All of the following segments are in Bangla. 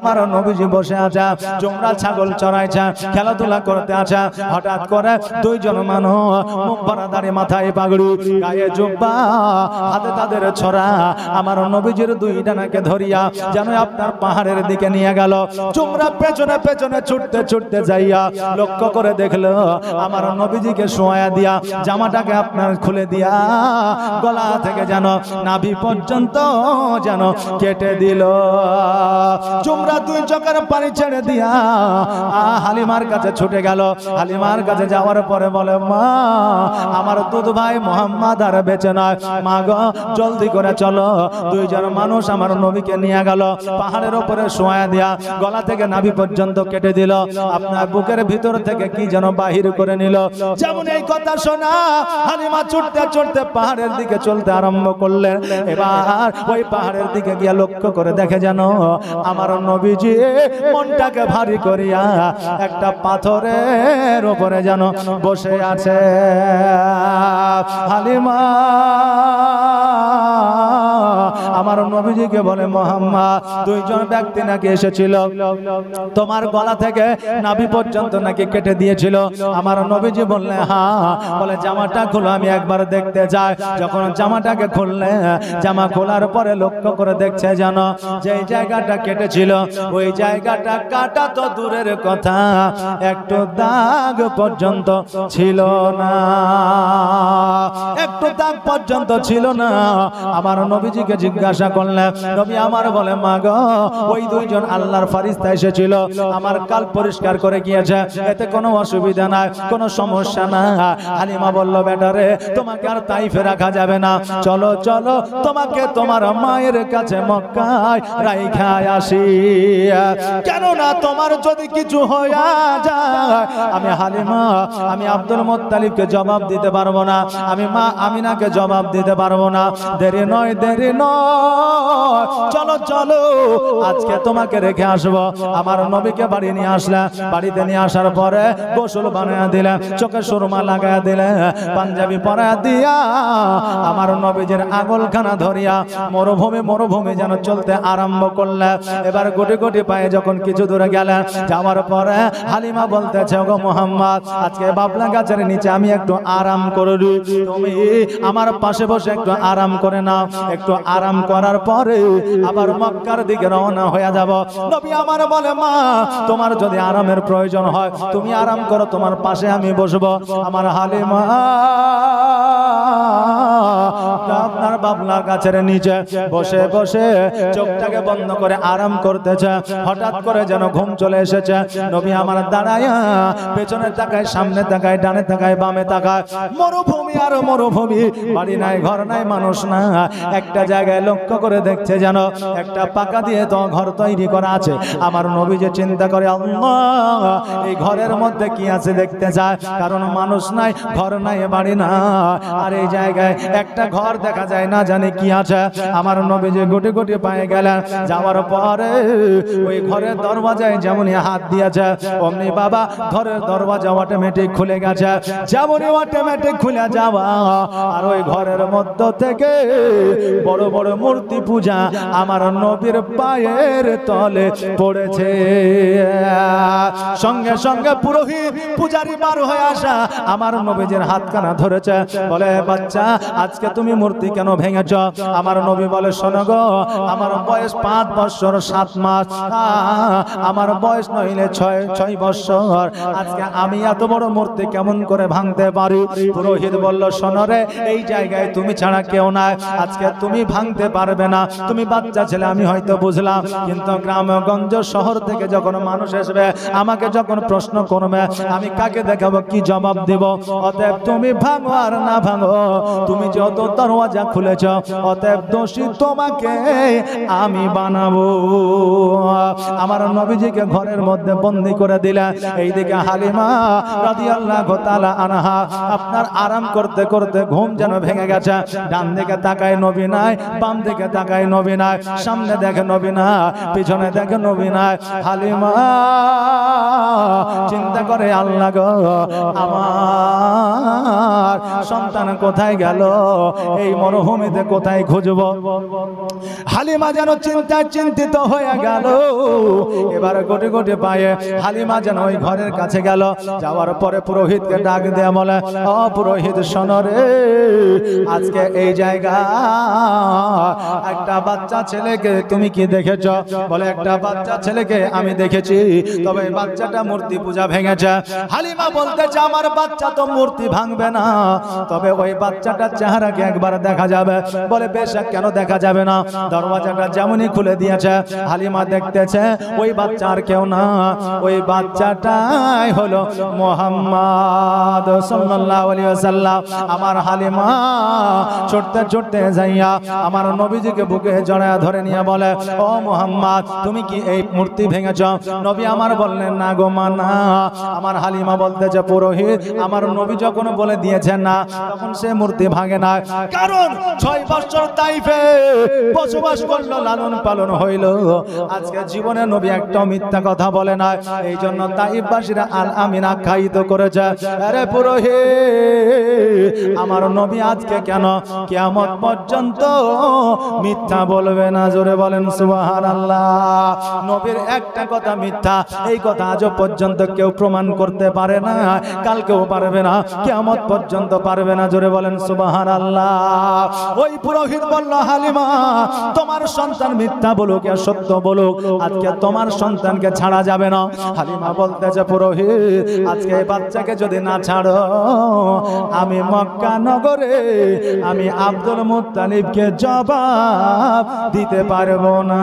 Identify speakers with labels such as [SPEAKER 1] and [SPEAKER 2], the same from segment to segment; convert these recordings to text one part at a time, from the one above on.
[SPEAKER 1] আমার নবীজি বসে আছে, জোমরা ছাগল চড়াইছে, খেলাধুলা করতে আছে। হঠাৎ করে দুইজন মানুষ, মুখ ভরা দাড়ি, মাথায় পাগড়ি, গায়ে জুব্বা, হাতে তাদের ছড়া, আমার নবীজির দুই ডানাকে ধরিয়া যেন আপনার পাহাড়ের দিকে নিয়ে গেল। জোমরা পেছনে পেছনে ছুটতে ছুটতে যাইয়া লক্ষ্য করে দেখলো আমার নবীজিকে শোয়া দিয়া, জামাটাকে আপনার খুলে দিয়া গলা থেকে যেন নাভি পর্যন্ত যেন কেটে দিল। জোমরা দুই চোখের পানি ছেড়ে দিয়া হালিমার কাছে ছুটে গেল। হালিমার কাছে যাওয়ার পরে বলে, মা, আমার দুধ ভাই মোহাম্মদ আর বেঁচে নয়, মা গো জলদি করে চলো। দুইজন মানুষ আমার নবীকে নিয়ে গেল, পাহাড়ের উপরে শোয়া দিয়া গলা থেকে নাভি পর্যন্ত কেটে দিল, আপনার বুকের ভিতর থেকে কি যেন বাহির করে নিল। যেমন এই কথা শোনা হালিমা ছুটতে ছুটতে পাহাড়ের দিকে চলতে আরম্ভ করলেন। এবার ওই পাহাড়ের দিকে গিয়া লক্ষ্য করে দেখে যেন আমার নবীজি মনটাকে ভারী করিয়া একটা পাথরের উপরে যেন বসে আছে। হালিমা আমার নবীজিকে বলে, মোহাম্মদ, দুইজন ব্যক্তি নাকি এসেছিল, তোমার গলা থেকে নাভি পর্যন্ত নাকি কেটে দিয়েছিল। আমার নবীজি বললে, হ্যাঁ। বলে, জামাটা খুলো, আমি একবার দেখতে যাই। যখন জামাটাকে খুললে, জামা খোলার পরে লক্ষ্য করে দেখছে যেন যেই জায়গাটা কেটেছিল ওই জায়গাটা কাটা তো দূরের কথা, একটু দাগ পর্যন্ত ছিল না, একটু দাগ পর্যন্ত ছিল না। আমার নবীজিকে জিজ্ঞাসা করলেন, নবী আমার বলে, মা গো, ওই দুইজন আল্লাহর ফেরেশতা এসেছিল, আমার কাল পরিষ্কার করে গিয়েছে, এতে কোনো অসুবিধা নাই, কোনো সমস্যা না। হালিমা বলল, বেটারে, তোমাকে আর তাইফে রাখা যাবে না, চলো চলো, তোমাকে তোমার মায়ের কাছে মক্কায় রাইখা আসি, কেননা তোমার যদি কিছু হয়ে যায়, আমি হালিমা, আমি আব্দুল মুত্তালিবকে জবাব দিতে পারবো না, আমি মা আমিনাকে জবাব দিতে পারবো না। দেরি নয়, দেরি নয়, চলো চলো, আজকে তোমাকে রেখে আসবো। আমার নবীকে বাড়ি নিয়ে আসলে, বাড়িতে নিয়ে আসার পরে গোসল বানায়া দিলে, চোখে সুরমা লাগায়া দিলে, পাঞ্জাবি পরায়া দিয়া আমার নবীজির আঙুলখানা ধরিয়া মরুভূমি মরুভূমি যেন চলতে আরম্ভ করলে। এবার গুটি গুটি পায়ে যখন কিছু দূরে গেলে, যাওয়ার পরে হালিমা বলতেছে, গো মোহাম্মদ, আজকে বাবলা গাছের নিচে আমি একটু আরাম করি, তুমি আমার পাশে বসে একটু আরাম করে নাও। একটু আরাম করার পরে আবার মক্কার দিকে রওনা হয়ে যাব। নবী আমার বলে, মা, তোমার যদি আরামের প্রয়োজন হয় তুমি আরাম করো, তোমার পাশে আমি বসবো। আমার হালিমা আপনার বাবলা গাছের নিচে বসে বসে চোখটাকে বন্ধ করে আরাম করতেছে। হঠাৎ করে যেন ঘুম চলে এসেছে। নবী আমার দাঁড়ায়া পেছনে তাকায়, সামনে তাকায়, ডানে তাকায়, বামে তাকায়, মরুভূমি আর মরুভূমি, বাড়ি নাই, ঘর নাই, মানুষ না। একটা জায়গায় লক্ষ্য করে দেখছে যেন একটা পাকা দিয়ে তো ঘর তৈরি করা আছে। আমার নবী যে চিন্তা করে, আল্লাহ, এই ঘরের মধ্যে কি আছে দেখতে যায়, কারণ মানুষ নাই, ঘর নাই, বাড়ি না, আর এই জায়গায় একটা ঘর দেখা যায়, না জানি কি আছে। আমার নবী যে গুটি গুটি পায়ে গেলেন, যাওয়ার পরে ওই ঘরের দরওয়াজায় যেমনই হাত দিয়েছে অমনি বাবা ঘরের দরওয়াজা অটোমেটিক খুলে গেছে। যেমনই অটোমেটিক খুলে যাওয়া, আর ওই ঘরের মধ্য থেকে বড় বড় মূর্তি পূজা আমার নবীর পায়ের তলে পড়েছে। সঙ্গে সঙ্গে পুরোহিত পূজারি বার হয়ে আসা আমার নবীজির হাতখানা ধরেছে, বলে, বাচ্চা, আজকে তুমি মূর্তি কেন ভেঙেছ? আমার নবী বলে, শোনো গো, আমার বয়স 5 বছর 7 মাস, আমার বয়স নইলে 6 বছর, আজকে আমি এত বড় মূর্তি কেমন করে ভাঙতে পারি? পুরোহিত বলল, শোনো রে, এই জায়গায় তুমি ছাড়া কেউ নাই, আজকে তুমি ভাঙতে পারবে না, তুমি বাচ্চা ছেলে, আমি হয়তো বুঝলাম, কিন্তু গ্রামগঞ্জ শহর থেকে যখন মানুষ আসবে, আমাকে যখন প্রশ্ন করবে, আমি কাকে দেখাবো, কি জবাব দেব? অতএব তুমি ভাঙো আর না ভাঙো, তুমি যত দরওয়াজা খুলেছ, অতএব দোষী তোমাকে আমি বানাবো। আমার নবীজিকে ঘরের মধ্যে বন্দী করে দিলা। এইদিকে হালিমা রাদিয়াল্লাহু তাআলা আনহা আপনার আরাম করতে করতে ঘুম যেন ভেঙে গেছে। ডান দিকে তাকায় নবী নাই, বাম দিকে তাকায় নবী নাই, সামনে দেখে নবী না, পিছনে দেখে নবী নাই। হালিমা চিন্তা করে, আল্লাহ গো, আমার সন্তান কোথায় গেল, এই মরুভূমিতে কোথায় খুঁজব? হালিমা যেন চিন্তায় চিন্তিত হয়ে গেল। এবার গোটে গোটে পায়ে হালিমা যেন ওই ঘরের কাছে গেল। যাওয়ার পরে পুরোহিতকে ডাক দেয়া বলে, ও পুরোহিত শোনো রে, আজকে এই জায়গা একটা বাচ্চা ছেলেকে তুমি কি দেখেছ? বলে একটা বাচ্চা ছেলেকে আমি দেখেছি, তবে বাচ্চাটা মূর্তি পূজা ভেঙেছে। হালিমা বলতেছে আমার বাচ্চা তো মূর্তি ভাঙবে না, তবে ওই বাচ্চাটার চেহারাকে একবার দেখা যাবে। বলে বেশ, কেন দেখা যাবে না? দরওয়াজাটা যেমনই খুলে দিয়েছে, হালিমা দেখতেছে ওই বাচ্চা আর কেউ না, ওই বাচ্চাটাই হলো মুহাম্মদ সাল্লাল্লাহু আলাইহি ওয়াসাল্লাম। আমার হালিমা ছুটতে ছুটতে যাইয়া আমার নবীজিকে বুকে জড়ায়া ধরে নিয়ে বলে, ও মুহাম্মদ তুমি কি এই মূর্তি ভেঙেছ? নবী আমার বললেন না গো মা না। আমার হালিমা বলতেছে পুরোহিত আমার নবী যখন বলে দিয়েছেন না, তখন সে মূর্তি ভাঙে না, কারণ 6 বছর তাইফে বসবাস করলো, লালন পালন হইল। আজকে জীবনে নবী একটা মিথ্যা কথা বলে না, এই জন্য তাইফবাসীরা আল আমিন আখ্যায়িত করেছে। আরে পুরোহিত আমার নবী আজকে কেন কিয়ামত পর্যন্ত মিথ্যা বলবে না? জোরে বলেন সুবহানাল্লাহ। নবীর একটা কথা মিথ্যা, এই কথা আজও পর্যন্ত কেউ প্রমাণ করতে পারে না, কালকেও পারবে না, কিয়ামত পর্যন্ত পারবে না। জোরে বলেন সুবহানাল্লাহ। ওই পুরোহিত বলল, হালিমা তোমার সন্তান মিথ্যা বলুক আর সত্য বলুক, আজকে তোমার সন্তানকে ছাড়া যাবে না। হালিমা বলতেছে পুরোহিত আজকে এই বাচ্চাকে যদি না ছাড়ো, আমি মক্কা নগরে আমি আব্দুল মুত্তালিবকে জবাব দিতে পারবো না।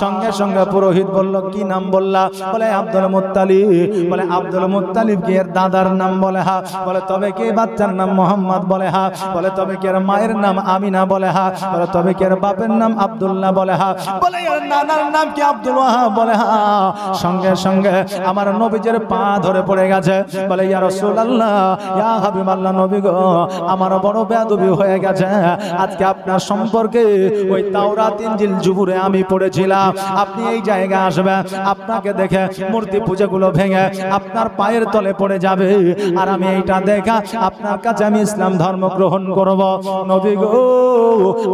[SPEAKER 1] সঙ্গে সঙ্গে পুরোহিত বলল, কি নাম বললা? বলে আব্দুল মুত্তালিব। বলে আব্দুল মুত্তালিব কি এর দাদার নাম? বলে হ্যাঁ। বলে তবে কি বাচ্চার নাম মোহাম্মদ? বলে হ্যাঁ। বলে তবে কি এর মায়ের নাম আমিনা? বলে হ্যাঁ। বলে তবে কি এর বাপের নাম আব্দুল্লাহ? বলে হ্যাঁ। বলে এর নানার নাম কি আব্দুল ওয়াহাব? বলে হ্যাঁ। সঙ্গে সঙ্গে আমার নবীজির পা ধরে পড়ে গেছে। বলে ইয়া রাসূলুল্লাহ, ইয়া হাবিবাল্লাহ, নবী গো আমার বড় বেয়াদবি হয়ে গেছে। আজকে আপনার সম্পর্কে ওই তাওরাত ইনজিল জুবুরে আমি পড়েছিলাম, আপনি এই জায়গায় আসবেন, আপনাকে দেখে মূর্তি পূজাগুলো ভেঙে আপনার পায়ের তলে পড়ে যাবে, আর আমি এইটা দেখা আপনার কাছে আমি ইসলাম ধর্ম গ্রহণ করব। নবী গো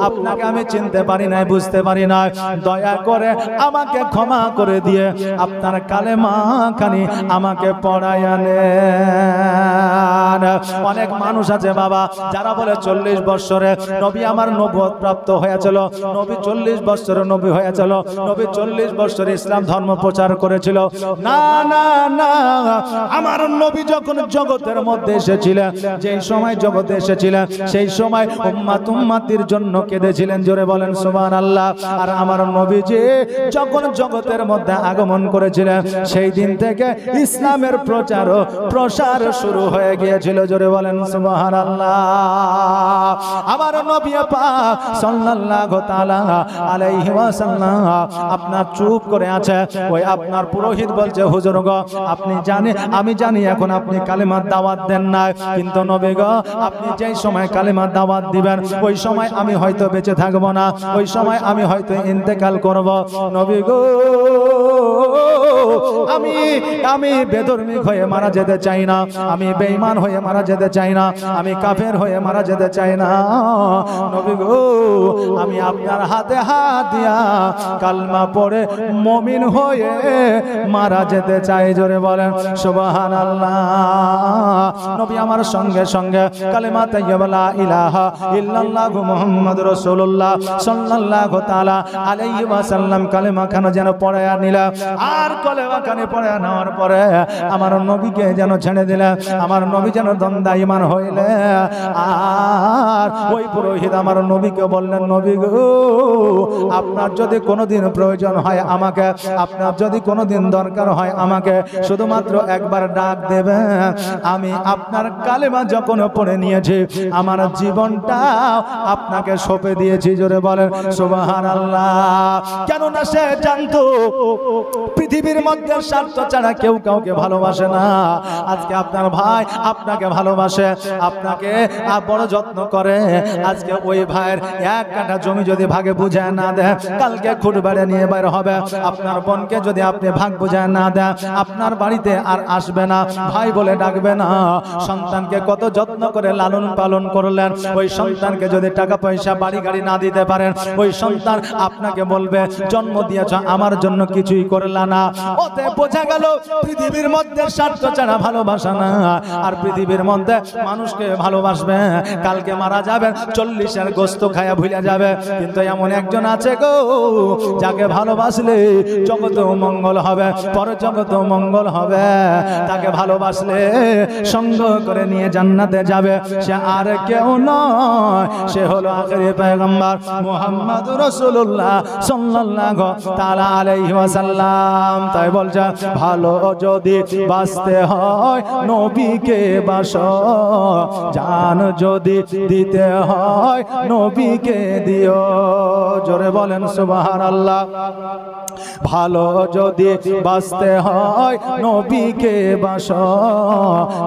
[SPEAKER 1] আপনাকে আমি চিনতে পারি নাই, বুঝতে পারি না, দয়া করে আমাকে ক্ষমা করে দিয়ে আপনার কালেমা খানি আমাকে পড়ায়া নেন। অনেক মানুষ আছে বাবা যারা বলে 40 বছরে নবী আমার নবুয়ত প্রাপ্ত হয়েছিল, নবী 40 বছরে নবী হয়েছিল, নবী 40 বছরে ইসলাম ধর্ম প্রচার করেছিল। না না না, আমার নবী যখন জগতের মধ্যে এসেছিলেন, যেই সময় জগতে এসেছিলেন, সেই সময় উম্মাত উম্মাতির জন্য কেঁদেছিলেন। জোরে বলেন সুবহানাল্লাহ। আর আমার নবীজি যখন জগতের মধ্যে আগমন করেছিলেন, সেই দিন থেকে ইসলামের প্রচার ও প্রসার শুরু হয়ে গিয়েছিল। জোরে বলেন সুবহানাল্লাহ। আমার নবী পাক সাল্লাল্লাহু তাআলা আলাইহি ওয়াসাল্লাম আপনার চুপ করে আছে। ওই আপনার পুরোহিত বলছে, হুজুর গো আপনি জানেন, আমি জানি এখন আপনি কালেমার দাওয়াত দেন না, কিন্তু নবী গো আপনি যেই সময় কালেমার দাওয়াত দিবেন, ওই সময় আমি হয়তো বেঁচে থাকবো না, ওই সময় আমি হয়তো ইন্তেকাল করব। নবী গো আমি বেধর্মিক হয়ে মারা যেতে চাই না, আমি বেঈমান হয়ে মারা যেতে চাই না, আমি কাফের হয়ে মারা যেতে চাই না। নবী গো আমি আপনার হাতে হাত দিয়া কালমা পড়ে মুমিন হয়ে মারা যেতে চাই। জোরে বলেন সুবহানাল্লাহ। নবী আমার সঙ্গে সঙ্গে কালেমা তাইয়্যিবা লা ইলাহা ইল্লাল্লাহু মুহাম্মাদুর রাসূলুল্লাহ সাল্লাল্লাহু তাআলা আলাইহি ওয়াসাল্লাম কালেমা খানা যেন পড়ায়া নিলা। আর কালেমা খানে পড়ায়া নেওয়ার পরে আমার নবীকে যেন ছেড়ে দিলেন, আমার নবী যেন দ্বন্দ্ব ঈমান হইলে। আর ওই পুরোহিত আমার নবীকে বললেন, নবী গো আপনার যদি কোনোদিন প্রয়োজন হয় আমাকে, আপনার যদি কোনোদিন দরকার হয় আমাকে শুধুমাত্র একবার ডাক দেবেন, আমি আপনার কালেমা যখন পড়ে নিয়েছি আমার জীবনটা আপনাকে সঁপে দিয়েছি। জোরে বলেন সুবহানাল্লাহ। কেননা সে জানতো পৃথিবীর পৃথিবীর মধ্যে স্বার্থ ছাড়া কেউ কাউকে ভালোবাসে না। আজকে আপনার ভাই আপনাকে ভালোবাসে, আপনাকে বড় যত্ন করে। আজকে ওই ভাইয়ের এক কাঠা জমি যদি ভাগে বুঝায় না দেয়, কালকে খুঁট বেড়ে নিয়ে বের হবে। আপনার বোনকে যদি আপনি ভাগ বুঝায় না দেয়, আপনার বাড়িতে আর আসবে না, ভাই বলে ডাকবে না। সন্তানকে কত যত্ন করে লালন পালন করলেন, ওই সন্তানকে যদি টাকা পয়সা বাড়ি গাড়ি না দিতে পারেন, ওই সন্তান আপনাকে বলবে জন্ম দিয়েছ আমার জন্য কিছুই করলা না। ওতে বোঝা গেল পৃথিবীর মধ্যে স্বার্থ ছাড়া ভালোবাসা না। আর পৃথিবীর মধ্যে মানুষকে ভালোবাসবে, কালকে মারা যাবে 40-এর গোস্ত খায়া ভুলে যাবে। কিন্তু এমন একজন আছে গো, যাকে ভালোবাসলে জগতেও মঙ্গল হবে, পর জগতেও মঙ্গল হবে। তাকে ভালোবাসলে সঙ্গ করে নিয়ে জান্নাতে যাবে। সে আর কেউ নয়, সে হলো আখিরি পয়গম্বর মুহাম্মদুর রাসূলুল্লাহ সাল্লাল্লাহু তাআলা আলাইহি ওয়াসাল্লাম। তাই বলছে ভালো যদি বাঁচতে হয় নবীকে বাসো, জান যদি দিতে হয় নবীকে দিও। জোরে বলেন সুবহানাল্লাহ। ভালো যদি বাঁচতে হয় নবীকে বাসো,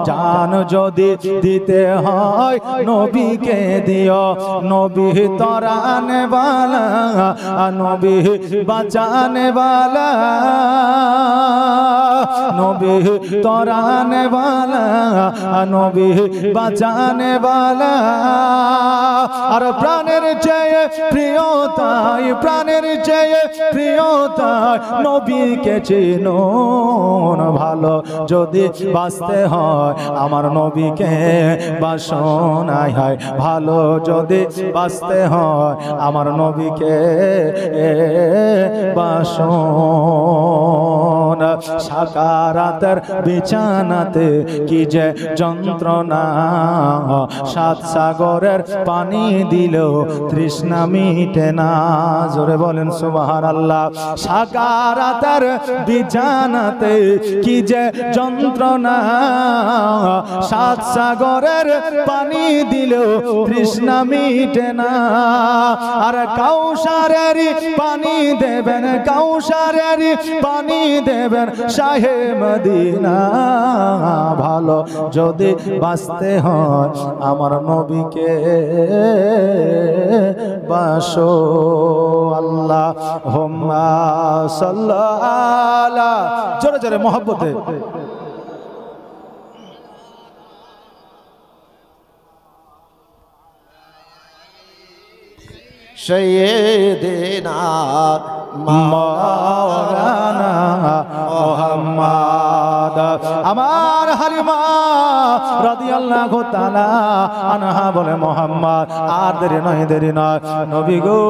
[SPEAKER 1] জান যদি দিতে হয় নবীকে দিও। নবী তরানে वाला, নবী বাঁচানে वाला, নবী তরানে वाला, নবী বাঁচানে वाला। আর প্রাণের চেয়ে প্রিয় তাই, প্রাণের চেয়ে প্রিয় তাই নবীকে চিনুন। ভালো যদি বাঁচতে হয় আমার নবীকে বাসন, আয় হায় ভালো যদি বাঁচতে হয় আমার নবীকে বাসন। সাকারাতের বিছানাতে কি যে যন্ত্রণা, 7 সাগরের পানি দিলেও তৃষ্ণা মিটে না। জোরে বলেন সুবহানাল্লাহ। সাকারাতের বিছানাতে কি যে যন্ত্রণা, 7 সাগরের পানি দিলেও তৃষ্ণা মিটে না। আর কাউসারের পানি দেবেন, কাউসারের পানি দেবেন শাহে মদিনা। ভালো যদি বাঁচতে হয় আমার নবীকে বাসো। আল্লাহুম্মা সাল্লাল্লাহু, জোরে জোরে মহব্বতে।
[SPEAKER 2] সৈয়দিনা
[SPEAKER 1] মাওলানা মুহাম্মদ। আমার হালিমা রাদিয়াল্লাহু তাআলা আনহা বলে মুহাম্মদ আর দেরি নয়, দেরি নয় নবী গো,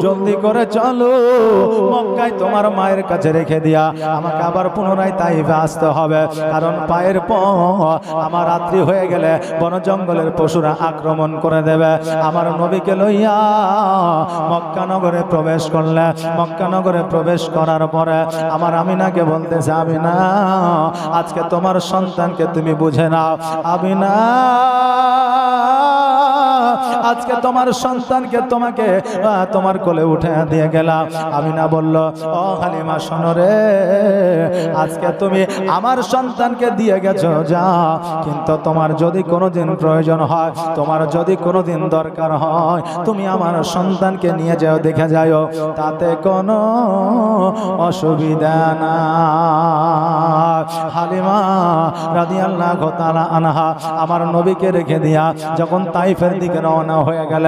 [SPEAKER 1] জলদি করে চলো, মক্কায় তোমার মায়ের কাছে রেখে দিয়া আমাকে আবার পুনরায় তাইফে আসতে হবে। কারণ পায়ের পর আমার রাত্রি হয়ে গেলে বন জঙ্গলের পশুরা আক্রমণ করে দেবে। আমার নবীকে লইয়া মক্কা নগরে প্রবেশ করলে, মক্কা নগরে প্রবেশ করার পরে আমার আমিনাকে বলতেছে, আমিনা আজকে তোমার সন্তানকে তুমি বুঝে নাও। আমিনা আজকে তোমার সন্তানকে তোমাকে তোমার কোলে উঠে দিয়ে গেলাম। আমিনা বলল, ও হালিমা শোনো রে, আজকে তুমি আমার সন্তানকে দিয়ে গেছো যা, কিন্তু তোমার যদি কোনোদিন প্রয়োজন হয়, তোমার যদি কোনোদিন দরকার হয়, তুমি আমার সন্তানকে নিয়ে যাও, দেখে যাও, তাতে কোনো অসুবিধা না। হালিমা রাদিয়াল্লাহু তাআলা আনহা আমার নবীকে রেখে দিয়া যখন তাইফের দিকে রওনা হয়ে গেল,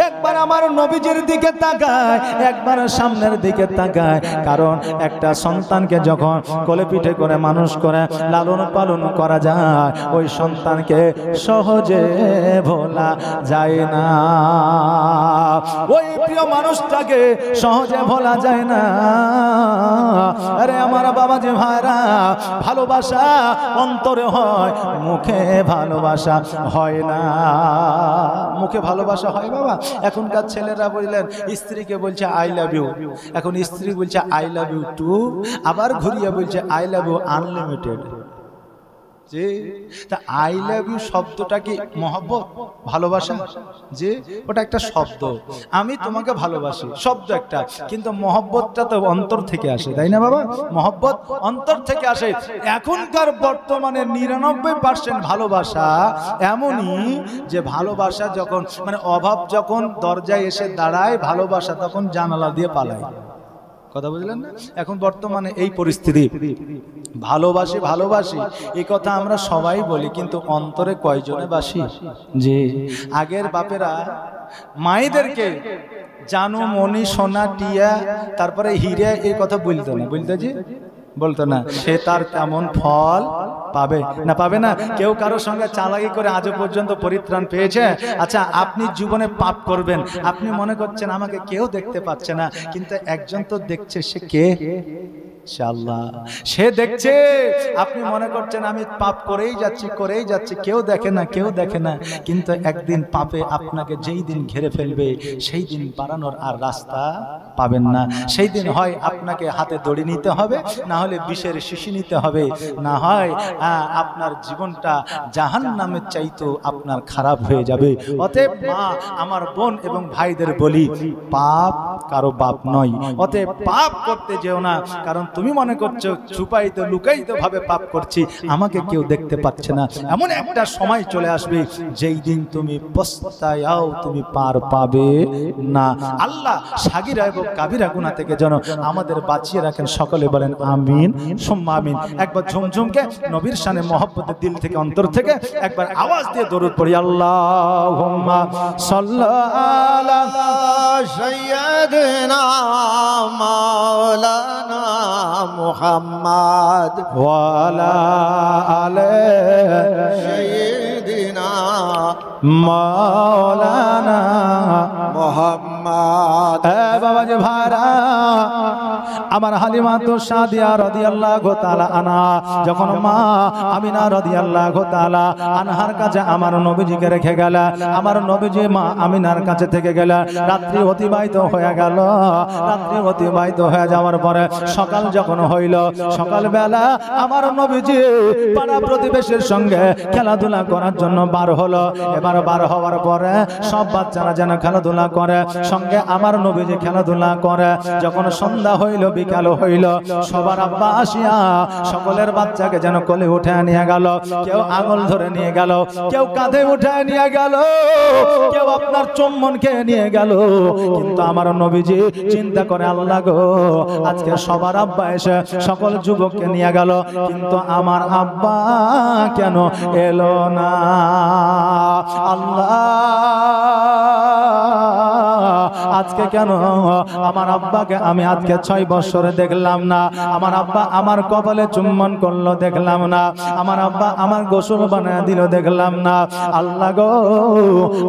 [SPEAKER 1] একবার আমার নবীজির দিকে তাকায়, একবার সামনের দিকে তাকায়। কারণ একটা সন্তানকে যখন কোলে পিঠে করে মানুষ করে লালন পালন করা যায়, ওই সন্তানকে সহজে ভোলা যায় না। ওই প্রিয় মানুষটাকে সহজে ভোলা যায় না। আরে আমার বাবা যে ভাইরা, ভালোবাসা অন্তরে হয়, মুখে ভালোবাসা হয় না। মুখে ভালোবাসা হয় বাবা। এখনকার ছেলেরা বললেন স্ত্রীকে বলছে আই লাভ ইউ, এখন স্ত্রী বলছে আই লাভ ইউ টু, আবার ঘুরিয়ে বলছে আই লাভ ইউ আনলিমিটেড। যে তা আই লাভ ইউ শব্দটা কি মহব্বত, ভালোবাসা? যে ওটা একটা শব্দ, আমি তোমাকে ভালোবাসি শব্দ একটা, কিন্তু মহব্বতটা তো অন্তর থেকে আসে, তাই না বাবা? মহব্বত অন্তর থেকে আসে। এখনকার বর্তমানে 99% ভালোবাসা এমনই যে ভালোবাসা যখন মানে অভাব যখন দরজায় এসে দাঁড়ায়, ভালোবাসা তখন জানালা দিয়ে পালায়। কথা বুঝলেন না? এখন বর্তমানে এই পরিস্থিতি। ভালোবাসি ভালোবাসি এই কথা আমরা সবাই বলি, কিন্তু অন্তরে কয়জনে বাসি? যে আগের বাপেরা মায়েদেরকে জানু, মনি, সোনা, টিয়া, তারপরে হিরে এই কথা বলতো না, বলতো যে বলতো না, সে তার কেমন ফল পাবে না পাবে না। কেউ কারোর সঙ্গে চালাকি করে আজও পর্যন্ত পরিত্রাণ পেয়েছে? আচ্ছা, আপনি জীবনে পাপ করবেন, আপনি মনে করছেন আমাকে কেউ দেখতে পাচ্ছে না, কিন্তু একজন তো দেখছে। সে কে? ইনশাআল্লাহ সে দেখছে। আপনি মনে করছেন আমি পাপ করেই যাচ্ছি, কেউ দেখে না, কেউ দেখে না, কিন্তু একদিন পাপে আপনাকে যেই দিন ঘিরে ফেলবে, সেই দিন পালানোর আর রাস্তা পাবেন না। সেই দিন হয় আপনাকে হাতে দড়ি নিতে হবে, না হলে বিষের শিশি নিতে হবে, না হয় আপনার জীবনটা জাহান্নামের চাইতো আপনার খারাপ হয়ে যাবে। অতএব মা, আমার বোন এবং ভাইদের বলি, পাপ কারো বাপ নয়। অতএব পাপ করতে যেও না, কারণ তুমি মনে করছো ছুপাইতে লুকাইতে ভাবে পাপ করছি, আমাকে কেউ দেখতে পাচ্ছে না। এমন একটা সময় চলে আসবে যেই দিন তুমি পস্তায়াও, তুমি পার পাবে না। আল্লাহ সাগীরা এবং কাবিরা গুনাহ থেকে যেন আমাদের বাঁচিয়ে রাখেন। সকলে বলেন আমিন সুম্মা আমিন। একবার ঝুমঝুমকে নবীর শানে মহব্বতের দিল থেকে, অন্তর থেকে একবার আওয়াজ দিয়ে দরুদ পড়ি। আল্লাহুম্মা সাল্লি আলা
[SPEAKER 2] সাইয়্যিদিনা মাওলানা মুহাম্মদ
[SPEAKER 1] ওয়া আলা আলি
[SPEAKER 2] সাইয়্যিদিনা
[SPEAKER 1] মাওলানা
[SPEAKER 2] মুহাম্মদ।
[SPEAKER 1] বাবাজি ভাইরা, আমার হালিমা তো সাদিয়া রাদিয়াল্লাহু তাআলা আনহা যখন মা আমিনা রাদিয়াল্লাহু তাআলা আনহার কাছে আমার নবীজিকে রেখে গেল, আমার নবীজি মা আমিনার কাছে থেকে গেল। রাত্রি অতিবাহিত হয়ে গেল। রাত্রি অতিবাহিত হয়ে যাওয়ার পরে সকাল যখন হইল, সকালবেলা আমার নবীজি পাড়া প্রতিবেশীর সঙ্গে খেলাধুলা করার জন্য বার হলো। এবার বার হওয়ার পরে সব বাচ্চারা যেন খেলাধুলা করে, সঙ্গে আমার নবীজি খেলাধুলা করে। যখন সন্ধ্যা হইল, বিকাল হইল, সবার আব্বা আসিয়া সকলের বাচ্চাকে যেন কোলে উঠে নিয়ে গেল। কেউ আঙুল ধরে নিয়ে গেল, কেউ কাঁধে উঠে নিয়ে গেল, কেউ আপনার চুম্বন খেয়ে নিয়ে গেল। কিন্তু আমার নবীজি চিন্তা করে, আল্লাহ গো, আজকে সবার আব্বা এসে সকল যুবককে নিয়ে গেল, কিন্তু আমার আব্বা কেন এলো না? আল্লাহ, আজকে কেন আমার আব্বাকে আমি আজকে 6 বছরে দেখলাম না? আমার আব্বা আমার কপালে চুম্বন করলো দেখলাম না, আমার আব্বা আমার গোসল বানায় দিল দেখলাম না। আল্লাহ গো,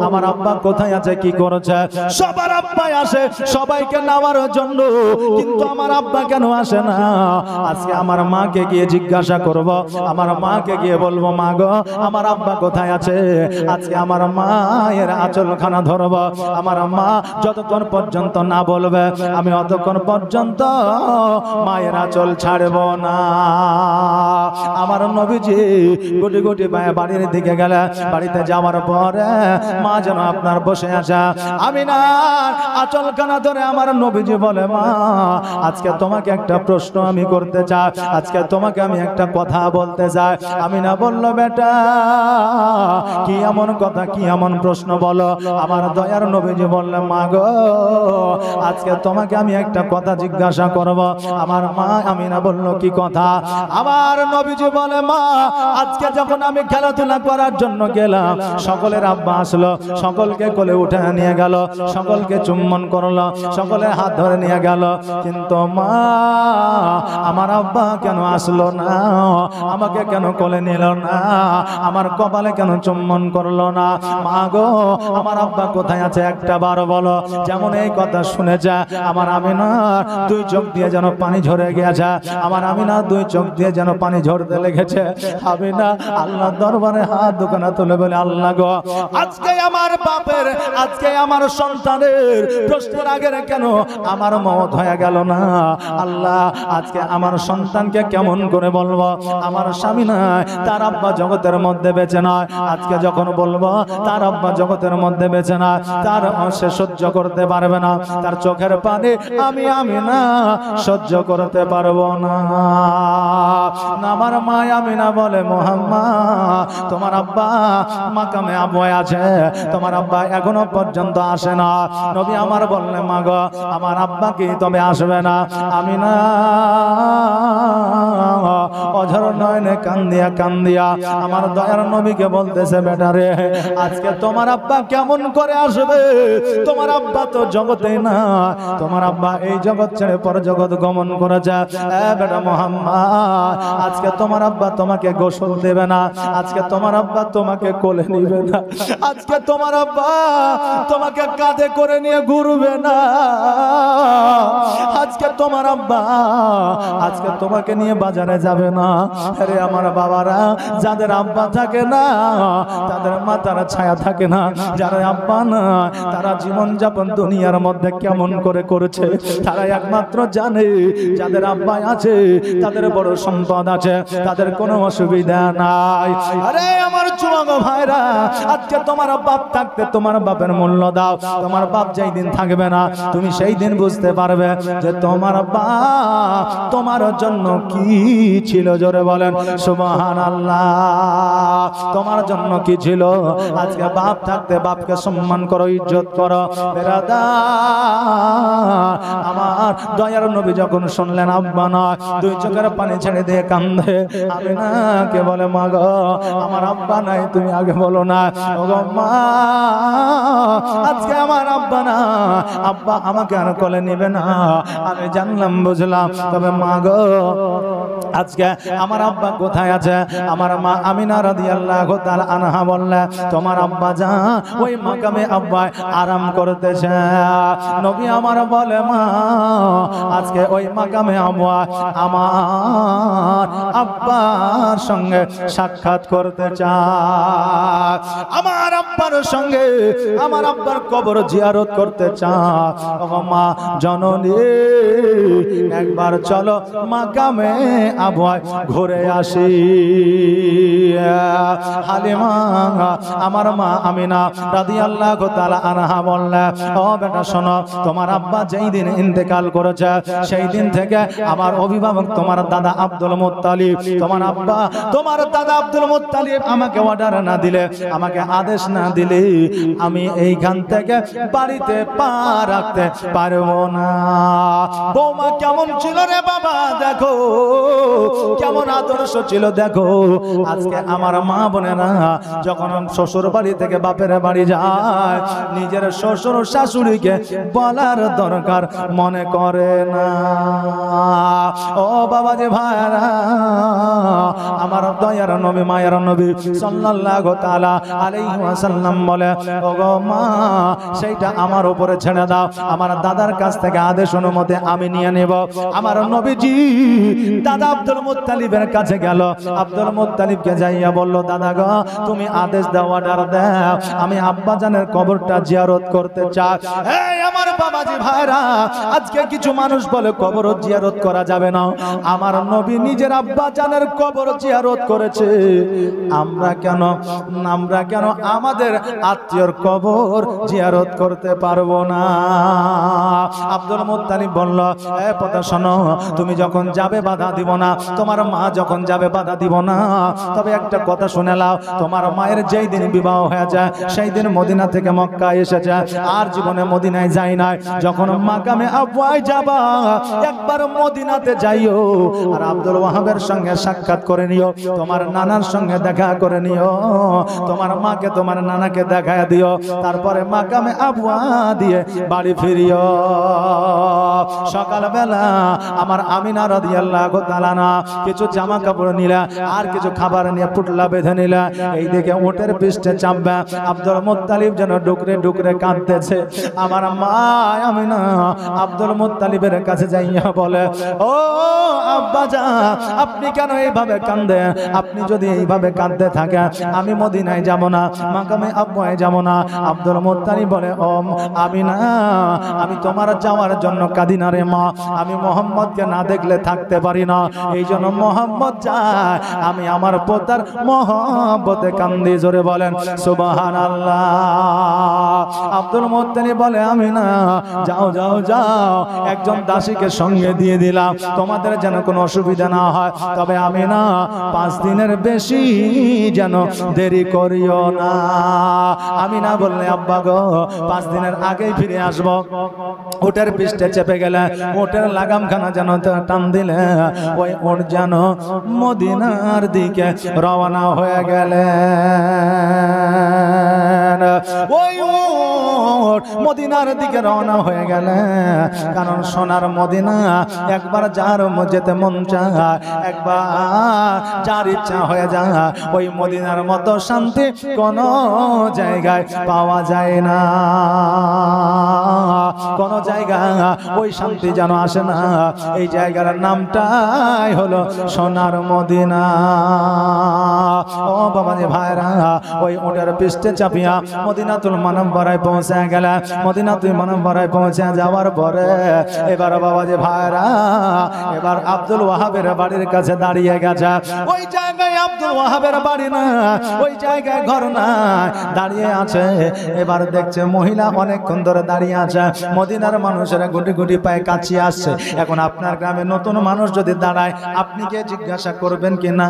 [SPEAKER 1] আমার আব্বা কোথায় আছে, কি করছে? সবার আব্বাই আসে সবাইকে নেওয়ার জন্য, কিন্তু আমার আব্বা কেন আসে না? আজকে আমার মাকে গিয়ে জিজ্ঞাসা করব, আমার মাকে গিয়ে বলবো, মা গো, আমার আব্বা কোথায় আছে? আজকে আমার মায়ের আঁচলখানা ধরব। আমার মা যতক্ষণ পর্যন্ত না বলবে, আমি অতক্ষণ পর্যন্ত মায়ের আঁচল ছাড়ব না। আমার নবীজি গুটি গুটি বাড়ির দিকে গেলে, বাড়িতে যাওয়ার পরে মা যেন আপনার বসে আছে, আমিনার আঁচলখানা ধরে আমার নবীজি বলে, মা, আজকে তোমাকে একটা প্রশ্ন আমি করতে চাই, আজকে তোমাকে আমি একটা কথা বলতে চাই। আমিনা বলল, বেটা, কি এমন কথা, কি এমন প্রশ্ন বলো? আমার দয়ার নবীজি বললেন, মা গো, আজকে তোমাকে আমি একটা কথা জিজ্ঞাসা করব। আমার মা আমিনা বলল, কি কথা? আমার নবীজি বলে, মা, আজকে যখন আমি খেলাধুলা করার জন্য গেলাম, সকলের আব্বা আসলো, সকলকে কোলে উঠে নিয়ে গেল, সকলকে চুম্বন করলো, সকলের হাত ধরে নিয়ে গেল, কিন্তু মা, আমার আব্বা কেন আসলো না? আমাকে কেন কোলে নিল না? আমার কপালে কেন চুম্বন করলো না? মা গো, আমার আব্বা কোথায় আছে একটা বার বলো। যেমন এই কথা শুনেছে আমার আমিনার দুই চোখ দিয়ে যেন পানি ঝরে গিয়েছে, আমার আমিনার দুই চোখ দিয়ে যেন পানি ঝরতে লেগেছে। আমিনা আল্লাহ দরবারে হাত দুখানা তুলে বলে, আল্লাহ গো, আজকে আমার বাপের, আজকে আমার সন্তানের প্রশ্নের আগে কেন আমার মওত হয়ে গেল না? আল্লাহ, আজকে আমার সন্তানকে কেমন করে বলবো আমার স্বামী নাই, তার আব্বা জগতের মধ্যে বেঁচে নয়। আজকে যখন বলবো তার আব্বা জগতের মধ্যে বেঁচে না, তার সে সহ্য করতে পারবে না, তার চোখের পানি আমি না সহ্য করতে পারবো না। আমার মা আমিনা বলে, মুহাম্মদ, তোমার আব্বা মাকামে আবওয়ায় আছে, তোমার আব্বা এখনো পর্যন্ত আসে না। নবী আমার বললেন, মা গো, আমার আব্বা কি তবে আসবে না? আমিনা অঝর নয়নে কান্দিয়া কান্দিয়া আমার দয়ার নবীকে বলতেছে, বেটা রে, আজকে তোমার আব্বা কেমন করে আসবে? তোমার আব্বা তো জগতেই না, তোমার আব্বা এই জগৎ ছেড়ে পর জগৎ গমন করেছে। বেটা মুহাম্মদ, আজকে তোমার আব্বা তোমাকে গোসল দেবে না, আজকে তোমার আব্বা তোমাকে কোলে নিবে না, আজকে তোমার আব্বা তোমাকে কাঁধে করে নিয়ে ঘুরবে না, আজকে তোমার আব্বা আজকে তোমাকে নিয়ে বাজারে যাবে না। আরে আমার বাবারা, যাদের আব্বা থাকে না তাদের মাথার ছায়া থাকে না, যারা আব্বা না তারা জীবন যাপন দুনিয়ার মধ্যে কেমন করে করেছে তারা একমাত্র জানে। যাদের আব্বা আছে তাদের বড় সম্পদ আছে, তাদের কোনো অসুবিধা নাই। আরে আমার যুবক ভাইরা, আজকে তোমার বাপ থাকতে তোমার বাপের মূল্য দাও। তোমার বাপ যেই দিন থাকবে না তুমি সেই দিন বুঝতে পারবে যে তোমার বাপ তোমার জন্য কি ছিল। জোরে বলেন সুবহানাল্লাহ। তোমার জন্য কি ছিল? আজকে বাপ থাকতে বাপকে সম্মান করো, ইজ্জত করো। আমার দয়ার নবী যখন শুনলেন আব্বা নয়, দুই চোখের পানি ছেড়ে দিয়ে কান্দে। আমিনাকে বলে, মা গো, আমার আব্বা নাই, তুমি আগে বলো না। ও গো মা, আজকে আমার আব্বা না, আব্বা আমাকে আর কোলে নিবে না, আমি জানলাম বুঝলাম। তবে মা গো, আজকে আমার আব্বা কোথায় আছে? আমার মা আমিনা রাদিয়াল্লাহু তাআলা আনহা বললেন, তোমার আব্বা যা ওই মাকামে আব্বা আরাম করতেছে। নবী আমার বলে, মা, আজকে ওই মাকামে আব্বা আমার আব্বার সঙ্গে সাক্ষাৎ করতে চায়, আমার আব্বার সঙ্গে আমার আব্বার কবর জিয়ারত করতে চায়। ও মা জননী, একবার চলো মাকামে আবওয়ায় ঘুরে আসি। হালিমা আমার মা আমিনা রাদিয়াল্লাহু তাআলা আনহা বললেন, ও বেটা শোনো, তোমার আব্বা যেই দিন ইন্তেকাল করেছে সেই দিন থেকে আমার অভিভাবক তোমার দাদা আব্দুল মুত্তালিব, তোমার আব্বা তোমার দাদা আব্দুল মুত্তালিব আমাকে অর্ডার না দিলে, আমাকে আদেশ না দিলে আমি এইখান থেকে বাড়িতে পা রাখতে পারবো না। বৌমা কেমন ছিল রে বাবা, দেখো কেমন আদর্শ ছিল, দেখো। আজকে আমার মা বোনেরা যখন শ্বশুর বাড়ি থেকে বাপের বাড়ি যায়, নিজের শ্বশুর শাশুড়িকে বলার দরকার মনে করে না। ও বাবা যে ভাইরা, আমার দয়ার নবী মায়ের নবী সাল্লাল্লাহু তাআলা আলাইহি ওয়াসাল্লাম বলে, ও গো মা, সেইটা আমার উপরে ছেড়ে দাও, আমার দাদার কাছ থেকে আদেশ অনুমতি আমি নিয়ে নেব। আমার নবীজি দাদা আব্দুল মুত্তালিবের কাছে গেল, আব্দুল মুত্তালিবকে যাইয়া বলল, দাদা গো, তুমি আদেশ দাও, অর্ডার দাও, আমি আব্বা জানের কবরটা জিয়ারত করতে চাই। এই আমার বাবাজি ভাইরা, আজকে কিছু মানুষ বলে কবর জিয়ারত করা যাবে না। আমার নবী নিজের আব্বা জানের কবর জিয়ারত করেছে, আমরা কেন আমাদের আত্মীয়র কবর জিয়ারত করতে পারবো না? আব্দুল মুত্তালিব বলল, এ কথা শোনো, তুমি যখন যাবে বাধা দিব না, তোমার মা যখন যাবে বাধা দিব না। তবে একটা কথা শুনে নাও, তোমার মায়ের যেই দিন বিবাহ হয়ে যায় সেই দিন মদিনা থেকে মক্কা এসে যায়, আর জীবনে মদিনায় যাই নাই। যখন মাকামে আবওয়ায় যাবা, একবার মদিনাতে যাইও, আর আব্দুল ওয়াহাবের সঙ্গে সাক্ষাৎ করে নিও, তোমার নানার সঙ্গে দেখা করে নিও, তোমার মাকে তোমার নানাকে দেখায় দিও, তারপরে মাকামে আবওয়া দিয়ে বাড়ি ফিরিও। সকালবেলা আমার আমিনা রাদিয়াল্লাহু তাআলা না কিছু জামা কাপড় নিলা আর কিছু খাবার নিয়ে পুটলা বেঁধে নিলা। এই দিকে উটের পৃষ্ঠে চাপবে আব্দুল মুত্তালিব যেন ডুকরে ডুকরে কাঁদতেছে। আমার মা আমিনা আব্দুল মুত্তালিবের কাছে যাইয়া বলে, ও আব্বাজান, আপনি কেন এইভাবে কাঁদেন? আপনি যদি এইভাবে কাঁদতে থাকেন আমি মদিনায় যাব না, মাকামে আব্বায় যাব না। আব্দুল মুত্তালিব বলে, ও আমিনা, আমি তোমার যাওয়ার জন্য কাঁদি না রে মা, আমি মোহাম্মদকে না দেখলে থাকতে পারি না, এই জন্য মোহাম্মদ যায় আমি আমার পোতার মহব্বতে কান্দি। জোরে বলেন সুবহানাল্লাহ। আব্দুল মুত্তালিব বলে, আমিনা যাও যাও যাও, একজন দাসীকে সঙ্গে দিয়ে দিলাম, তোমাদের যেন কোনো অসুবিধা না হয়, তবে আমিনা 5 দিনের বেশি যেন দেরি করিও না। আমিনা বললে, আব্বা গো 5 দিনের আগেই ফিরে আসবো। উটের পৃষ্ঠে চেপে গেলে উটের লাগামখানা যেন টান দিলে ওই উট যেন মদিনার দিকে রওনা হয়ে গেলে। ওই উট মদিনার দিকে রওনা হয়ে গেলে, কারণ সোনার মদিনা একবার যার যেতে মন চায়, একবার যার ইচ্ছা হয়ে যায়, ওই মদিনার মতো শান্তি কোন জায়গায় পাওয়া যায় না। কোন জায়গা ওই শান্তি যেন আসে না। এই জায়গার নামটাই হলো সোনার মদিনা। ও বাবা যে ভাইরা, ওই উটের পৃষ্ঠে চাপিয়া মদিনাতুল মুনাওয়ারায় পৌঁছে গেলে, মদিনাতুল মুনাওয়ারায় পৌঁছে যাওয়ার পরে এবার বাবা যে ভাইরা, এবার আব্দুল ওয়াহাবের বাড়ির কাছে দাঁড়িয়ে গেছে। ওই জায়গায় আব্দুল ওয়াহাবের বাড়ি না, ওই জায়গায় ঘর না, দাঁড়িয়ে আছে। এবার দেখছে মহিলা অনেকক্ষণ ধরে দাঁড়িয়ে আছে। মদিনার মানুষেরা গুটি গুটি পায়ে কাছিয়ে আসছে। এখন আপনার গ্রামে নতুন মানুষ যদি দাঁড়ায়, আপনি কে জিজ্ঞাসা করবেন কি না,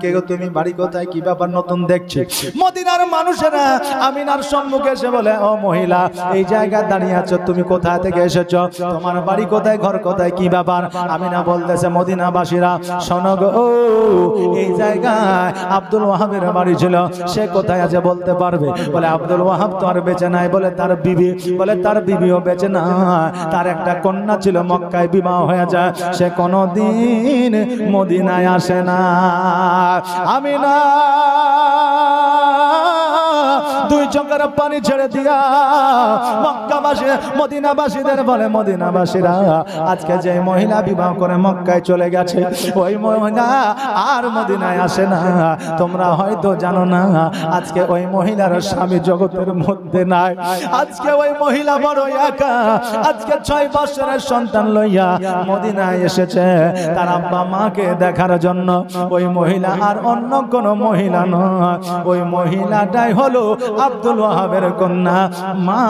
[SPEAKER 1] কে তুমি, বাড়ি কোথায়, কি ব্যাপার, নতুন দেখছি। মদিনার মানুষেরা আমিনার সম্মুখে এসে বলে, ও মহিলা, এই জায়গায় দাঁড়িয়ে আছো, তুমি কোথা থেকে এসেছো, তোমার বাড়ি কোথায়, ঘর কোথায়, কি ব্যাপার? আমিনা বলতেছে, মদিনাবাসীরা শোনো গো, এই জায়গায় আব্দুল ওয়াহাবের বাড়ি ছিল, সে কোথায় আছে বলতে পারবে? বলে, আব্দুল ওয়াহাব তো আর বেঁচে নাই। বলে, তার বিবি? বলে, তার বিবিও বেঁচে না, তার একটা কন্যা ছিল, মক্কায় বিবাহ হয়ে যায়, সে কোনদিন মদিনায় আসে না। আমিনা দুই চোখের পানি ছেড়ে দিয়া মক্কাবাসী মদিনাবাসীদের বলে, মদিনাবাসীরা, আজকে যে মহিলা বিবাহ করে মক্কায় চলে গেছে, ওই মহিলা আর মদিনায় আসে না। তোমরা হয়তো জানো না, আজকে ওই মহিলার স্বামী জগতের মধ্যে নাই। আজকে ওই মহিলা বড় একা, আজকে 6 বছরের সন্তান লইয়া মদিনায় এসেছে তার আব্বা মাকে দেখার জন্য। ওই মহিলা আর অন্য কোন মহিলা নয়, ওই মহিলাটাই হলো আব্দুল ওয়াহাবের কন্যা মা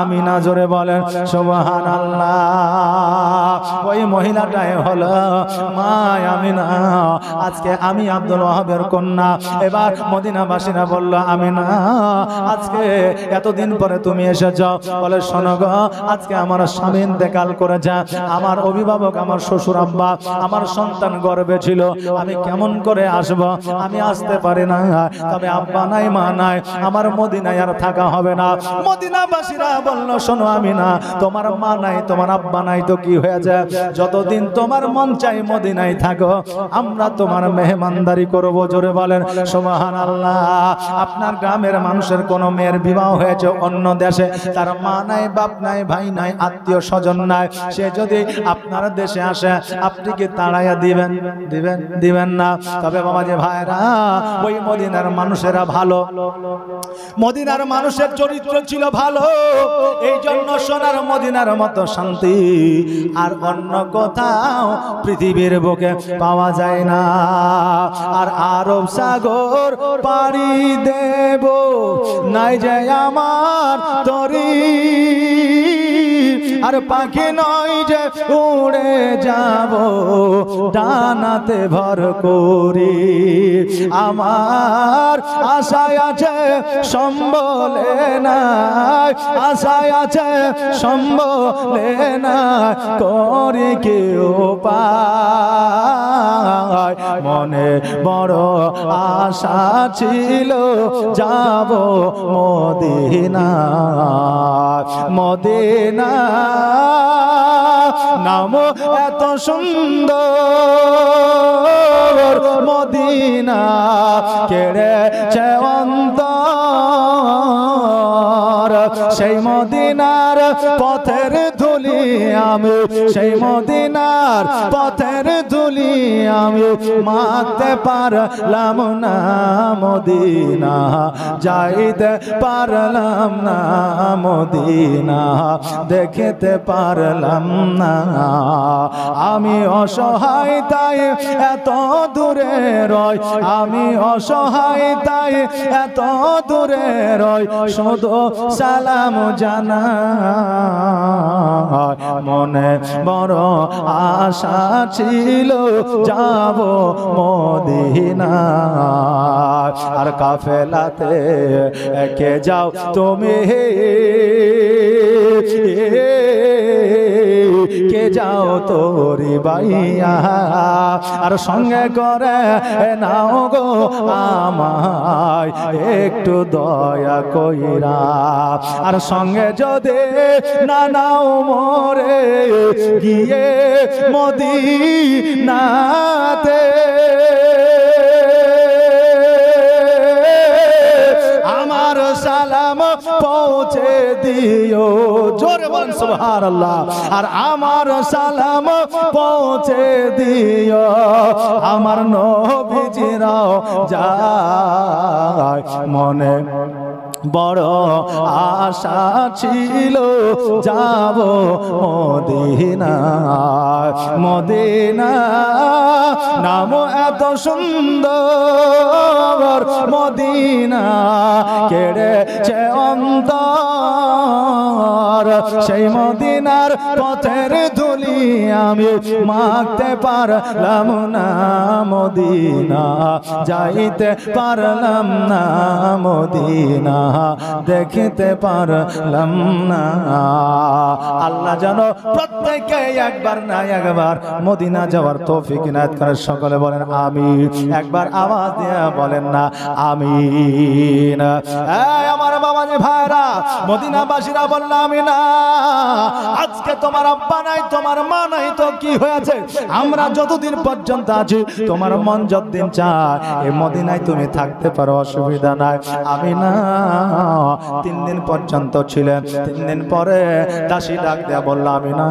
[SPEAKER 1] আমিনা। জোরে বলেন সুবহানাল্লাহ। ওই মহিলাটাই হলো মা আমিনা। আজকে আমি আব্দুল ওয়াহাবের কন্যা। এবার মদিনাবাসীরা বলল, আমিনা, আজকে এতদিন পরে তুমি এসেছো। বলে, শোনো গো, আজকে আমার স্বামী ইন্তেকাল করেছে, আমার অভিভাবক আমার শ্বশুর আব্বা, আমার সন্তান গর্ভে ছিল, আমি কেমন করে আসব? আমি আসতে পারি না, তবে আব্বা নাই মা নাই, আমার মদিনায় আর থাকা হবে না। মদিনাবাসীরা বলল, শোনো আমিনা, তোমার মা নাই, তোমার আব্বা নাই তো কি হয়েছে? যতদিন তোমার মন চাই মদিনায় থাকো, আমরা তোমার মেহমানদারি করব। জোরে বলেন সুবহানাল্লাহ। আপনার গ্রামের মানুষের কোন মেয়ের বিবাহ হয়েছে অন্য দেশে, তার মা নাই, বাপ নাই, ভাই নাই, আত্মীয় স্বজন নাই, সে যদি আপনার দেশে আসে, আপনি কি তাড়াইয়া দিবেন? দিবেন না। তবে বাবা যে ভাইরা, ওই মদিনার মানুষেরা ভালো, মদিনার মানুষের চরিত্র ছিল ভালো, এই জন্য সোনার মদিনার মতো শান্তি আর অন্য কোথাও পৃথিবীর বুকে পাওয়া যায় না। আর আরব সাগর পাড়ি দেব, নাই যায় আমার তরি, আর পাখি নয় যে উড়ে যাব ডানাতে ভর করি। আমার আশায় আছে সম্বলে নাই, আশায় আছে সম্বলে নাই, করি কেউ পায় মনে বড় আশা ছিল যাব মদিনা মদিনা নাম এত সুন্দর মদিনা কেড়েছে অন্তর সেই মদিনার পথের ধুলি আমি সেই মদিনার পথের ধুলি আমি মাখতে পারলাম না মদিনা যাইতে পারলাম না মদিনা দেখতে পারলাম না আমি অসহায় তাই এত দূরে রই আমি অসহায় তাই এত দূরে রই শুধু সালাম জানাই মনে বড় আশা ছিল যাব মদিনা আর কাফেলাতে কে যাও তুমি কে যাও তোরি বাইয়া আর সঙ্গে করে নাও গো আমায় একটু দয়া কইরা আর সঙ্গে যদি না নাও মোরে গিয়ে মদিনাতে আমার সালাম পৌঁছে দিও জোরে বলেন সুবহানাল্লাহ আর আমার সালাম পৌঁছে দিও আমার নবীজিরাও যায় মনে বড় আশা ছিল যাব মদিনা মদিনা নাম এত সুন্দর মদিনা কেড়েছে অন্তর সেই মদিনার পথের ধুলি আমি মাখতে পারলাম না মদিনা যাইতে পারলাম না মদিনা দেখতে পারলাম না আল্লাহ জানো প্রত্যেককে একবার না একবার মদিনা যাওয়ার তৌফিক ইনায়াত করে সকলে বলেন আমিন একবার আওয়াজ দিয়ে বলেন না আমিন এই আমার বাবাজি ভাইরা মদিনাবাসীরা বলল আমিন আজকে তোমার আব্বা নাই তোমার মা নাই তো কি হয়েছে আমরা যতদিন পর্যন্ত আছি তোমার মন যতদিন চায় এই মদিনায় তুমি থাকতে পারো অসুবিধা নাই আমিন 3 দিন পর্যন্ত ছিলেন 3 দিন পরে দাসী ডাক দেয়া বলল আমিনা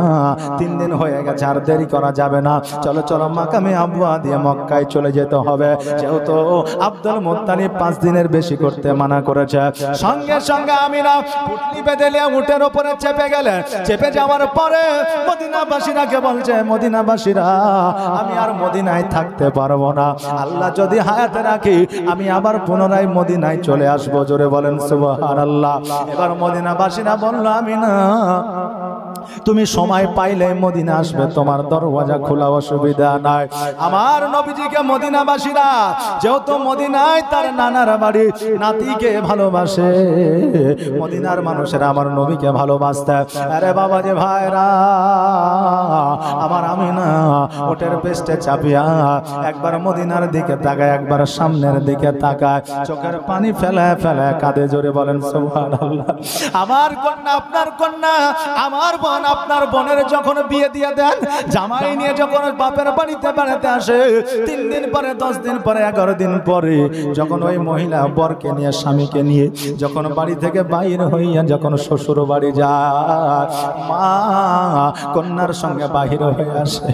[SPEAKER 1] 3 দিন হয়ে গেছে আর দেরি করা যাবে না চলো চলো মাকামে আবওয়া দিয়ে মক্কায় চলে যেতে হবে যেহেতু আব্দুল মুত্তালিব 5 দিনের বেশি করতে মানা করেছে সঙ্গে সঙ্গে আমিনা পুটলি বেঁধে নিয়ে উটের উপরে চেপে গেলেন চেপে যাওয়ার পরে মদিনাবাসীরাকে বলছে মদিনাবাসীরা আমি আর মদিনায় থাকতে পারবো না আল্লাহ যদি হায়াতে রাখি আমি আবার পুনরায় মদিনায় চলে আসবো জোরে বলেন সুবহানাল্লাহ এবার মদিনাবাসীরা বলল আমিনা তুমি সময় পাইলে মদিনা আসবে তোমার দরওয়াজা খোলা অসুবিধা নাই আমার নবীজিকে মদিনাবাসীরা যেহেতু মদিনায় তার নানার বাড়ি নাতিকে ভালোবাসে মদিনার মানুষেরা আমার নবীকে ভালোবাসতে আরে বাবা যে ভাইরা আমার আমিনা ওটের পেস্টে চাপিয়া একবার মদিনার দিকে তাকায় একবার সামনের দিকে তাকায় চোখের পানি ফেলে ফেলে কাঁদে জোরে বলেন সুবহানাল্লাহ আমার কন্যা আপনার কন্যা আমার বোন আপনার বোনের যখন বিয়ে দিয়ে দেন জামাই নিয়ে যখন বাপের বাড়িতে বেড়াতে আসে 3 দিন পরে 10 দিন পরে 11 দিন পরে যখন ওই মহিলা বরকে নিয়ে স্বামীকে নিয়ে যখন বাড়ি থেকে বাইরে হইয়া যখন শ্বশুর বাড়ি যায় মা কন্যার সঙ্গে বাহির হয়ে আসে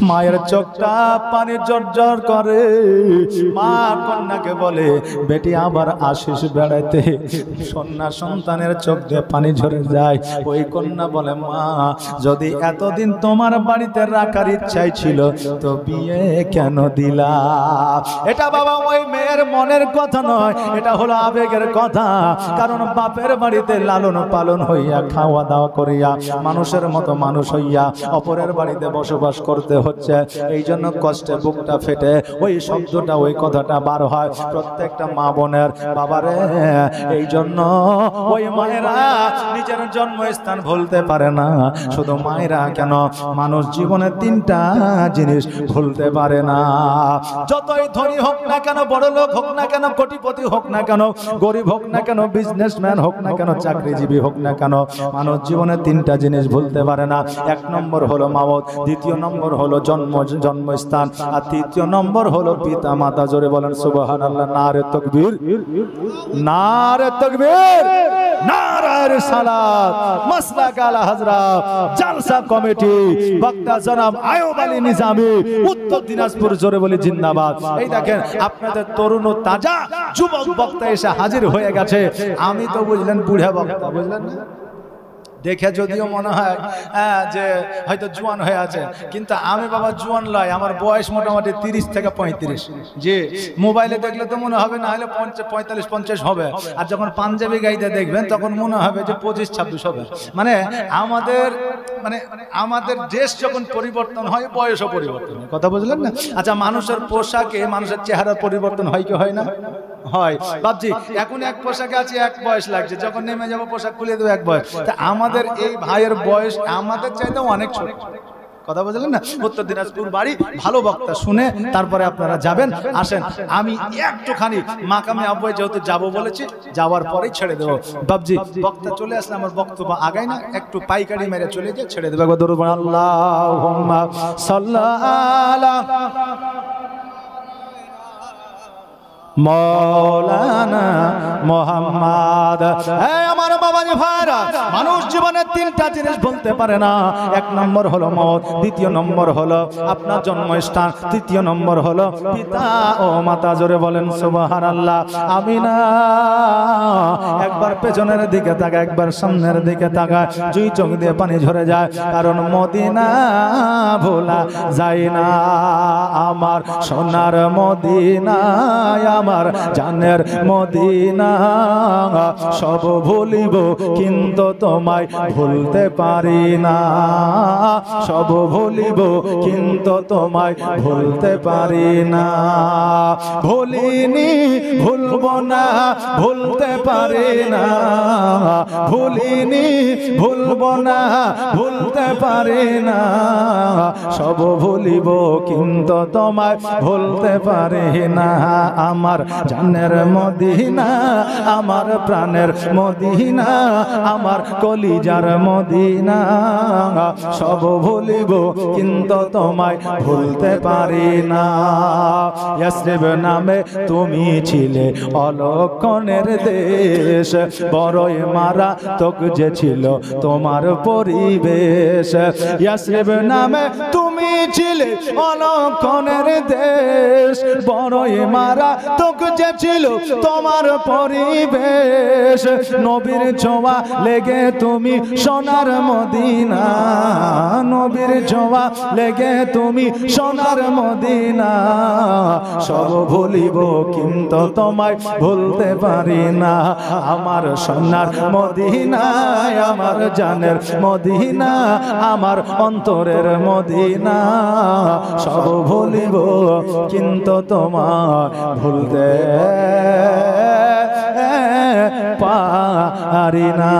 [SPEAKER 1] মায়ের চোখটা পানি জর্জর করে মা কন্যাকে বলে বেটি আবার আসিস বেড়াইতে কন্যা সন্তানের চোখ দিয়ে পানি ঝরে যায় ওই কন্যা বলে মা যদি এতদিন তোমার বাড়িতে রাখার ইচ্ছাই ছিল তো বিয়ে কেন দিলা এটা বাবা ওই মেয়ের মনের কথা নয় এটা হলো আবেগের কথা কারণ বাপের বাড়িতে লালন পালন হইয়া খাওয়া দাওয়া করিয়া মানুষের মতো মানুষ হইয়া অপরের বাড়িতে বসবাস করতে হচ্ছে এই জন্য কষ্টে বুকটা ফেটে ওই শব্দটা ওই কথাটা বার হয় প্রত্যেকটা মা বোনের বাবারে এই জন্য ওই মায়েরা নিজের জন্মস্থান ভুলতে পারে না শুধু মায়েরা কেন, মানুষ জীবনে তিনটা জিনিস ভুলতে পারে না। যতই ধনী হোক না কেন, বড় লোক হোক না কেন, কোটিপতি হোক না কেন, গরিব হোক না কেন, বিজনেসম্যান হোক না কেন, চাকরিজীবী হোক না কেন, মানুষ জীবনে তিনটা জিনিস ভুলতে পারে না। এক নম্বর হলো মাওত, দ্বিতীয় নম্বর হলো জন্মস্থান, আর তৃতীয় নম্বর হলো পিতা মাতা। জোরে বলেন সুবহানাল্লাহ। নারে তাকবীর, নারে তাকবীর, নারে রিসালাত। মাসলাক আলা হযরত জালসা কমিটি, বক্তা জনাব আয়ুব আলী নিজামী, উত্তর দিনাজপুর। জোরে বলি জিন্দাবাদ। এই দেখেন আপনাদের তরুণ ও তাজা যুবক বক্তা এসে হাজির হয়ে গেছে। আমি তো বুঝলেন বুড়া বক্তা, বুঝলেন না? দেখে যদিও মনে হয় যে হয়তো জোয়ান হয়ে আছে, কিন্তু আমি বাবা জোয়ান লয়, আমার বয়স মোটামুটি 30 থেকে 35। যে মোবাইলে দেখলে তো মনে হবে না হলে 45-50 হবে, আর যখন পাঞ্জাবি গাইতে দেখবেন তখন মনে হবে যে 25-26 হবে। মানে আমাদের দেশ যখন পরিবর্তন হয়, বয়সও পরিবর্তন হয়। কথা বুঝলেন না? আচ্ছা, মানুষের পোশাকে মানুষের চেহারার পরিবর্তন হয় কি হয় না? হয়। বাবজি এখন এক পোশাকে আছে, এক বয়স লাগছে, যখন নেমে যাবো পোশাক খুলে দেবো এক বয়স। তা আমাদের এই ভাইয়ের বয়স আমাদের চাইতেও অনেক ছোট। কথা বুঝলেন না? উত্তর দিনাজপুর বাড়ি, ভালো বক্তা শুনে তারপরে আপনারা যাবেন। আসেন, আমি একটুখানি মাকামে আব্বাই যেহেতু যাবো বলেছি, যাওয়ার পরেই ছেড়ে দেবো। বাবজি বক্তা চলে আসলে আমার বক্তব্য আগাই না, একটু পাইকারি মেরে চলে গিয়ে ছেড়ে দেবো। আল্লাহুম্মা সাল্লি আলা মৌলানা মোহাম্মদ। আমার বাবাজি ভাইরা, মানুষ জীবনে তিনটা জিনিস বলতে পারে না। এক নম্বর হলো মওত, দ্বিতীয় নম্বর হলো আপনার জন্মস্থান, তৃতীয় নম্বর হলো পিতা ও মাতা। জোরে বলেন সুবহানাল্লাহ। আমিনা একবার পেছনের দিকে তাকায়, একবার সামনের দিকে তাকায়, দুই চোখ দিয়ে পানি ঝরে যায়, কারণ মদিনা ভোলা যায় না। আমার সোনার মদিনা, আমার জানের মদিনা, সব ভুলিব কিন্তু তোমায় ভুলতে পারি না। সব ভুলিব কিন্তু তোমায় ভুলতে পারি না। ভুলিনি, ভুলব না, ভুলতে পারি না। ভুলিনি, ভুলব না, ভুলতে পারি না। সব ভুলিব কিন্তু তোমায় ভুলতে পারি না। আমার জানের মদিনা, আমার প্রাণের মদিনা, আমার কলিজার মদিনা, সব ভুলিব কিন্তু তোমায় ভুলতে পারি না। ইয়াসরিব নামে তুমি ছিলে অলক্ষণের দেশ, বড়ই মারা তোক যে ছিল তোমার পরিবেশ। ইয়াসরিব নামে তুমি ছিলে অলক্ষণের দেশ, বড়ই মারা তোক যে ছিল তোমার পরিবেশ। নবীর ছোঁয়া লেগে তুমি সোনার মদিনা, নবীর ছোঁয়া লেগে তুমি সোনার মদিনা। সব ভুলিব কিন্তু তোমায় ভুলতে পারি না। আমার সোনার মদিনা, আমার জানের মদিনা, আমার অন্তরের মদিনা, সব ভুলিব কিন্তু তোমায় ভুলতে পারি না।